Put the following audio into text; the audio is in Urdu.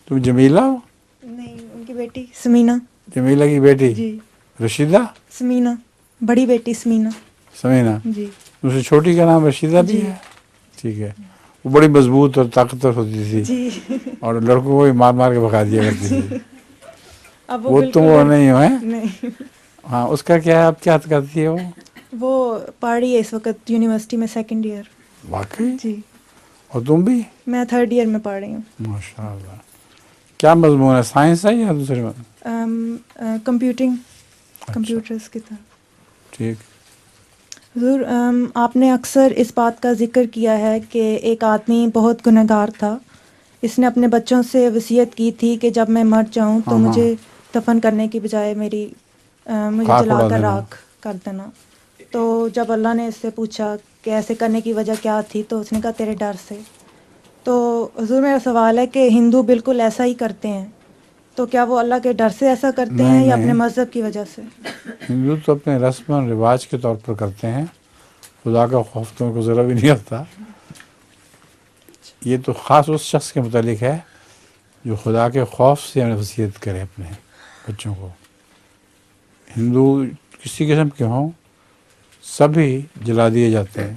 تم جمیلہ ہو؟ نہیں، ان کی بیٹی سمینا. جمیلہ کی بیٹی جی. رشیدہ؟ سمینا، بڑی بیٹی سمینا. سمینا. جی. اس سے چھوٹی کا نام رشیدہ بھی ہے؟ ٹھیک ہے. وہ بڑی مضبوط اور طاقتور ہوتی تھی. جی. اور لڑکوں کو بھی مار مار کے بھگا دیا کرتی تھی. اب وہ تم بالکل وہ نہیں ہو؟ نہیں. ہاں. اس کا کیا ہے، اب کیا کرتی ہے وہ پڑھ رہی ہے اس وقت یونیورسٹی میں 2nd ایئر. واقعی؟ جی. اور تم بھی؟ میں 3rd ایئر میں پڑھ رہی ہوں. ماشاء اللہ. کیا مضمون ہے، سائنس ہے یا دوسرے میں؟ کمپیوٹنگ، اچھا کمپیوٹرز کی طرف. ٹھیک. حضور، آپ نے اکثر اس بات کا ذکر کیا ہے کہ ایک آدمی بہت گنہگار تھا. اس نے اپنے بچوں سے وصیت کی تھی کہ جب میں مر جاؤں تو ہاں ہاں. مجھے دفن کرنے کی بجائے مجھے خاک جلا اڑا کر دینا. راکھ کر دینا. تو جب اللہ نے اس سے پوچھا کہ ایسے کرنے کی وجہ کیا تھی تو اس نے کہا تیرے ڈر سے. تو حضور میرا سوال ہے کہ ہندو بالکل ایسا ہی کرتے ہیں، تو کیا وہ اللہ کے ڈر سے ایسا کرتے نہیں ہیں یا اپنے نہیں، مذہب کی وجہ سے؟ ہندو تو اپنے رسم و رواج کے طور پر کرتے ہیں، خدا کا خوف تو ان کو ذرا بھی نہیں ہوتا. یہ تو خاص اس شخص کے متعلق ہے جو خدا کے خوف سے ہمیں وصیت کرے اپنے بچوں کو. ہندو کسی قسم کے ہوں سبھی جلا دیے جاتے ہیں.